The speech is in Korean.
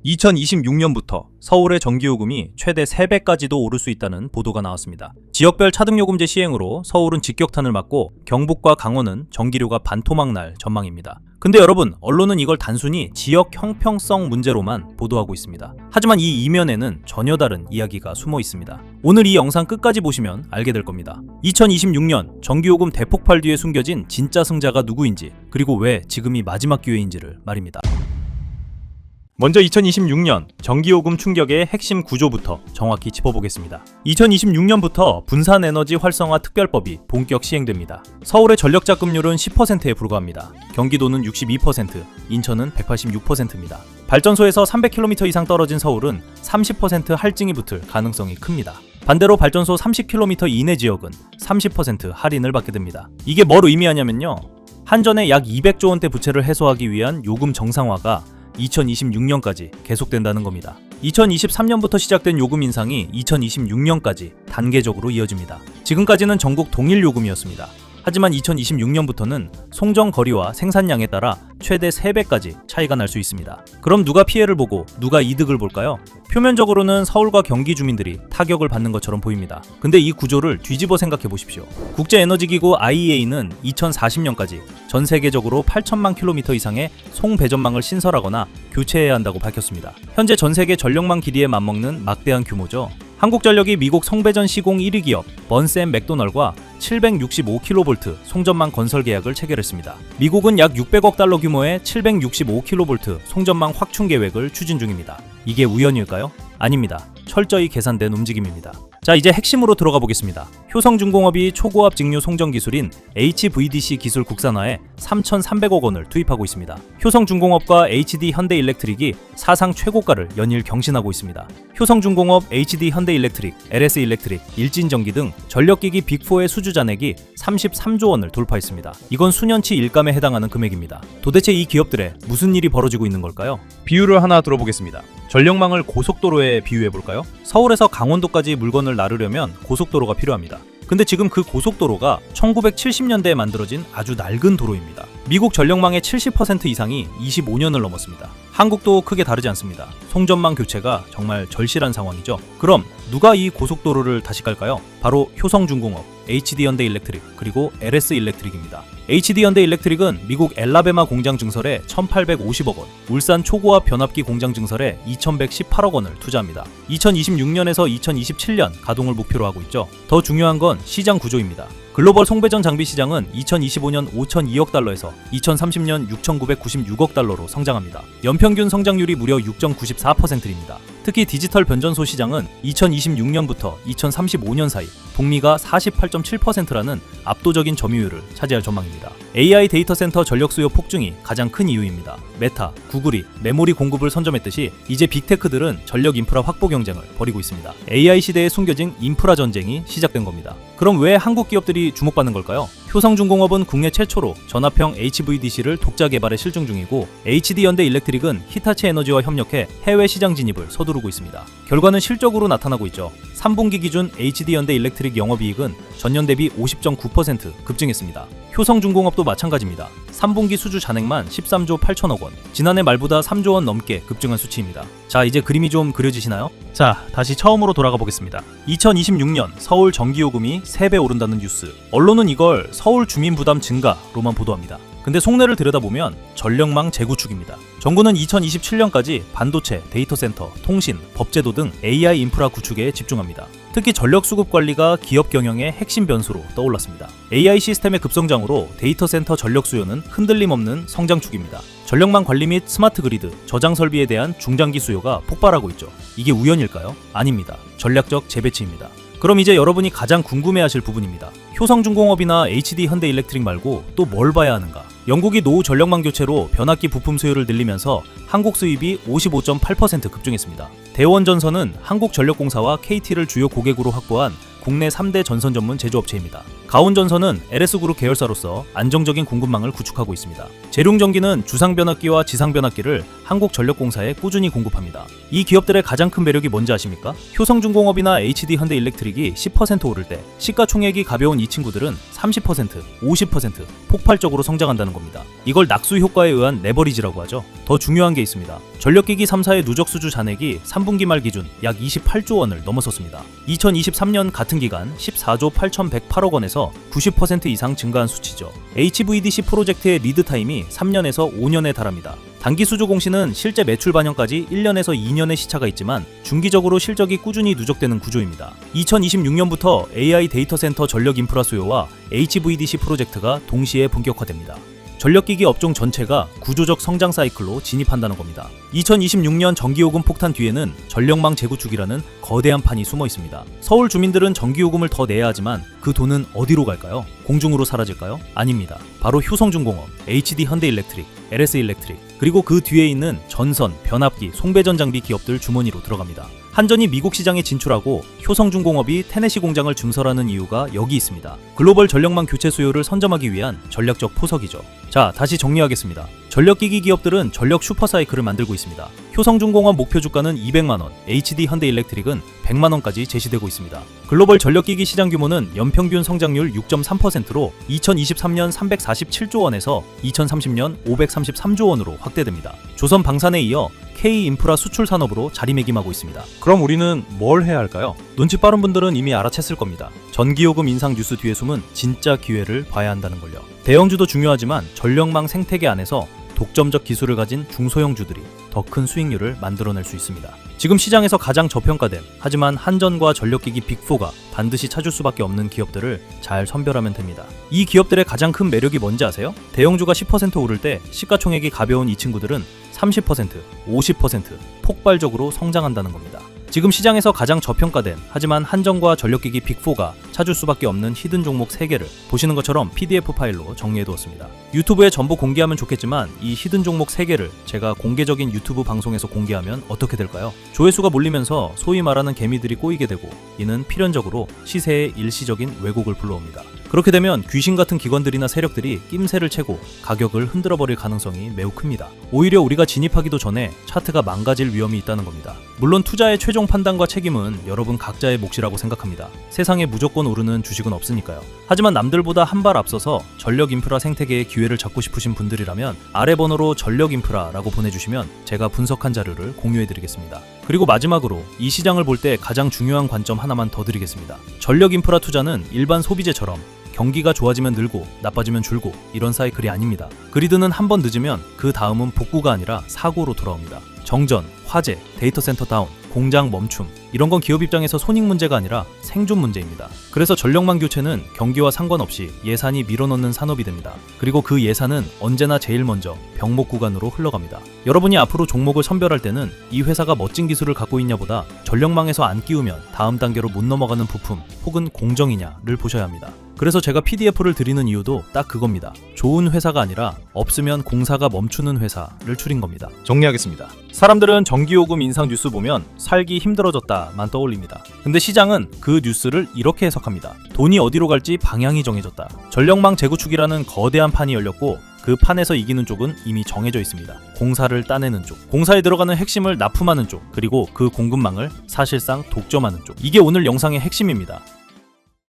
2026년부터 서울의 전기요금이 최대 3배까지도 오를 수 있다는 보도가 나왔습니다. 지역별 차등요금제 시행으로 서울은 직격탄을 맞고 경북과 강원은 전기료가 반토막 날 전망입니다. 근데 여러분, 언론은 이걸 단순히 지역 형평성 문제로만 보도하고 있습니다. 하지만 이 이면에는 전혀 다른 이야기가 숨어 있습니다. 오늘 이 영상 끝까지 보시면 알게 될 겁니다. 2026년 전기요금 대폭발 뒤에 숨겨진 진짜 승자가 누구인지, 그리고 왜 지금이 마지막 기회인지를 말입니다. 먼저 2026년 전기요금 충격의 핵심 구조부터 정확히 짚어보겠습니다. 2026년부터 분산에너지 활성화 특별법이 본격 시행됩니다. 서울의 전력자급률은 10%에 불과합니다. 경기도는 62%, 인천은 186%입니다. 발전소에서 300km 이상 떨어진 서울은 30% 할증이 붙을 가능성이 큽니다. 반대로 발전소 30km 이내 지역은 30% 할인을 받게 됩니다. 이게 뭘 의미하냐면요, 한전의 약 200조 원대 부채를 해소하기 위한 요금 정상화가 2026년까지 계속된다는 겁니다. 2023년부터 시작된 요금 인상이 2026년까지 단계적으로 이어집니다. 지금까지는 전국 동일 요금이었습니다. 하지만 2026년부터는 송정 거리와 생산량에 따라 최대 3배까지 차이가 날 수 있습니다. 그럼 누가 피해를 보고 누가 이득을 볼까요? 표면적으로는 서울과 경기 주민들이 타격을 받는 것처럼 보입니다. 근데 이 구조를 뒤집어 생각해 보십시오. 국제에너지기구 IEA는 2040년까지 전 세계적으로 8천만 킬로미터 이상의 송배전망을 신설하거나 교체해야 한다고 밝혔습니다. 현재 전 세계 전력망 길이에 맞먹는 막대한 규모죠. 한국전력이 미국 송배전 시공 1위 기업 번샘 맥도널과 765kV 송전망 건설 계약을 체결했습니다. 미국은 약 600억 달러 규모의 765kV 송전망 확충 계획을 추진 중입니다. 이게 우연일까요? 아닙니다. 철저히 계산된 움직임입니다. 자, 이제 핵심으로 들어가 보겠습니다. 효성중공업이 초고압 직류 송전 기술인 HVDC 기술 국산화에 3,300억 원을 투입하고 있습니다. 효성중공업과 HD 현대일렉트릭이 사상 최고가를 연일 경신하고 있습니다. 효성중공업, HD 현대일렉트릭, LS일렉트릭, 일진전기 등 전력기기 빅4의 수주 잔액이 33조 원을 돌파했습니다. 이건 수년치 일감에 해당하는 금액입니다. 도대체 이 기업들에 무슨 일이 벌어지고 있는 걸까요? 비유를 하나 들어보겠습니다. 전력망을 고속도로에 비유해볼까요? 서울에서 강원도까지 물건을 나르려면 고속도로가 필요합니다. 근데 지금 그 고속도로가 1970년대에 만들어진 아주 낡은 도로입니다. 미국 전력망의 70% 이상이 25년을 넘었습니다. 한국도 크게 다르지 않습니다. 송전망 교체가 정말 절실한 상황이죠. 그럼 누가 이 고속도로를 다시 깔까요? 바로 효성중공업, HD현대일렉트릭, 그리고 LS일렉트릭입니다. HD현대일렉트릭은 미국 엘라베마 공장 증설에 1,850억 원, 울산 초고압 변압기 공장 증설에 2,118억 원을 투자합니다. 2026년에서 2027년 가동을 목표로 하고 있죠. 더 중요한 건 시장 구조입니다. 글로벌 송배전 장비 시장은 2025년 5,002억 달러에서 2030년 6,996억 달러로 성장합니다. 연평균 성장률이 무려 6.94%입니다. 특히 디지털 변전소 시장은 2026년부터 2035년 사이 북미가 48.7%라는 압도적인 점유율을 차지할 전망입니다. AI 데이터 센터 전력 수요 폭증이 가장 큰 이유입니다. 메타, 구글이 메모리 공급을 선점했듯이 이제 빅테크들은 전력 인프라 확보 경쟁을 벌이고 있습니다. AI 시대에 숨겨진 인프라 전쟁이 시작된 겁니다. 그럼 왜 한국 기업들이 주목받는 걸까요? 효성중공업은 국내 최초로 전압형 HVDC를 독자 개발에 실증 중이고, HD현대일렉트릭은 히타치 에너지와 협력해 해외 시장 진입을 서두르고 있습니다. 결과는 실적으로 나타나고 있죠. 3분기 기준 HD현대일렉트릭 영업이익은 전년 대비 50.9% 급증했습니다. 효성중공업도 마찬가지입니다. 3분기 수주 잔액만 13조 8천억 원, 지난해 말보다 3조 원 넘게 급증한 수치입니다. 자, 이제 그림이 좀 그려지시나요? 자, 다시 처음으로 돌아가 보겠습니다. 2026년 서울 전기요금이 3배 오른다는 뉴스. 언론은 이걸 서울 주민 부담 증가로만 보도합니다. 근데 속내를 들여다보면 전력망 재구축입니다. 정부는 2027년까지 반도체, 데이터 센터, 통신, 법제도 등 AI 인프라 구축에 집중합니다. 특히 전력 수급 관리가 기업 경영의 핵심 변수로 떠올랐습니다. AI 시스템의 급성장으로 데이터 센터 전력 수요는 흔들림 없는 성장축입니다. 전력망 관리 및 스마트 그리드, 저장 설비에 대한 중장기 수요가 폭발하고 있죠. 이게 우연일까요? 아닙니다. 전략적 재배치입니다. 그럼 이제 여러분이 가장 궁금해하실 부분입니다. 효성중공업이나 HD현대일렉트릭 말고 또 뭘 봐야 하는가? 영국이 노후 전력망 교체로 변압기 부품 수요를 늘리면서 한국 수입이 55.8% 급증했습니다. 대원전선은 한국전력공사와 KT를 주요 고객으로 확보한 국내 3대 전선 전문 제조업체입니다. 가온전선은 LS그룹 계열사로서 안정적인 공급망을 구축하고 있습니다. 재룡전기는 주상변압기와 지상변압기를 한국전력공사에 꾸준히 공급합니다. 이 기업들의 가장 큰 매력이 뭔지 아십니까? 효성중공업이나 HD현대일렉트릭이 10% 오를 때 시가총액이 가벼운 이 친구들은 30%, 50% 폭발적으로 성장한다는 겁니다. 이걸 낙수 효과에 의한 레버리지라고 하죠. 더 중요한 게 있습니다. 전력기기 3사의 누적수주 잔액이 3분기 말 기준 약 28조 원을 넘어섰습니다. 2023년 같은 기간 14조 8,108억 원에서 90% 이상 증가한 수치죠. HVDC 프로젝트의 리드타임이 3년에서 5년에 달합니다. 단기 수주 공시는 실제 매출 반영까지 1년에서 2년의 시차가 있지만 중기적으로 실적이 꾸준히 누적되는 구조입니다. 2026년부터 AI 데이터 센터 전력 인프라 수요와 HVDC 프로젝트가 동시에 본격화됩니다. 전력기기 업종 전체가 구조적 성장 사이클로 진입한다는 겁니다. 2026년 전기요금 폭탄 뒤에는 전력망 재구축이라는 거대한 판이 숨어 있습니다. 서울 주민들은 전기요금을 더 내야 하지만 그 돈은 어디로 갈까요? 공중으로 사라질까요? 아닙니다. 바로 효성중공업, HD현대일렉트릭, LS일렉트릭, 그리고 그 뒤에 있는 전선, 변압기, 송배전 장비 기업들 주머니로 들어갑니다. 한전이 미국 시장에 진출하고 효성중공업이 테네시 공장을 증설하는 이유가 여기 있습니다. 글로벌 전력망 교체 수요를 선점하기 위한 전략적 포석이죠. 자, 다시 정리하겠습니다. 전력기기 기업들은 전력 슈퍼사이클을 만들고 있습니다. 효성중공업 목표 주가는 200만원, HD현대일렉트릭은 100만원까지 제시되고 있습니다. 글로벌 전력기기 시장 규모는 연평균 성장률 6.3%로 2023년 347조 원에서 2030년 533조 원으로 확대됩니다. 조선 방산에 이어 K인프라 수출 산업으로 자리매김하고 있습니다. 그럼 우리는 뭘 해야 할까요? 눈치 빠른 분들은 이미 알아챘을 겁니다. 전기요금 인상 뉴스 뒤에 숨은 진짜 기회를 봐야 한다는 걸요. 대형주도 중요하지만 전력망 생태계 안에서 독점적 기술을 가진 중소형주들이 더 큰 수익률을 만들어낼 수 있습니다. 지금 시장에서 가장 저평가된 하지만 한전과 전력기기 빅4가 반드시 찾을 수밖에 없는 기업들을 잘 선별하면 됩니다. 이 기업들의 가장 큰 매력이 뭔지 아세요? 대형주가 10% 오를 때 시가총액이 가벼운 이 친구들은 30%, 50% 폭발적으로 성장한다는 겁니다. 지금 시장에서 가장 저평가된 하지만 한전과 전력기기 빅4가 찾을 수밖에 없는 히든 종목 3개를 보시는 것처럼 PDF 파일로 정리해두었습니다. 유튜브에 전부 공개하면 좋겠지만 이 히든 종목 3개를 제가 공개적인 유튜브 방송에서 공개하면 어떻게 될까요? 조회수가 몰리면서 소위 말하는 개미들이 꼬이게 되고 이는 필연적으로 시세의 일시적인 왜곡을 불러옵니다. 그렇게 되면 귀신 같은 기관들이나 세력들이 낌새를 채고 가격을 흔들어버릴 가능성이 매우 큽니다. 오히려 우리가 진입하기도 전에 차트가 망가질 위험이 있다는 겁니다. 물론 투자의 최종 판단과 책임은 여러분 각자의 몫이라고 생각합니다. 세상에 무조건 오르는 주식은 없으니까요. 하지만 남들보다 한 발 앞서서 전력 인프라 생태계의 기회를 잡고 싶으신 분들이라면 아래 번호로 전력 인프라라고 보내주시면 제가 분석한 자료를 공유해드리겠습니다. 그리고 마지막으로 이 시장을 볼 때 가장 중요한 관점 하나만 더 드리겠습니다. 전력 인프라 투자는 일반 소비재처럼 경기가 좋아지면 늘고 나빠지면 줄고 이런 사이클이 아닙니다. 그리드는 한 번 늦으면 그 다음은 복구가 아니라 사고로 돌아옵니다. 정전, 화재, 데이터 센터 다운, 공장 멈춤 이런 건 기업 입장에서 손익 문제가 아니라 생존 문제입니다. 그래서 전력망 교체는 경기와 상관없이 예산이 밀어넣는 산업이 됩니다. 그리고 그 예산은 언제나 제일 먼저 병목 구간으로 흘러갑니다. 여러분이 앞으로 종목을 선별할 때는 이 회사가 멋진 기술을 갖고 있냐보다 전력망에서 안 끼우면 다음 단계로 못 넘어가는 부품 혹은 공정이냐를 보셔야 합니다. 그래서 제가 PDF를 드리는 이유도 딱 그겁니다. 좋은 회사가 아니라 없으면 공사가 멈추는 회사를 추린 겁니다. 정리하겠습니다. 사람들은 전기요금 인상 뉴스 보면 살기 힘들어졌다만 떠올립니다. 근데 시장은 그 뉴스를 이렇게 해석합니다. 돈이 어디로 갈지 방향이 정해졌다. 전력망 재구축이라는 거대한 판이 열렸고 그 판에서 이기는 쪽은 이미 정해져 있습니다. 공사를 따내는 쪽, 공사에 들어가는 핵심을 납품하는 쪽, 그리고 그 공급망을 사실상 독점하는 쪽. 이게 오늘 영상의 핵심입니다.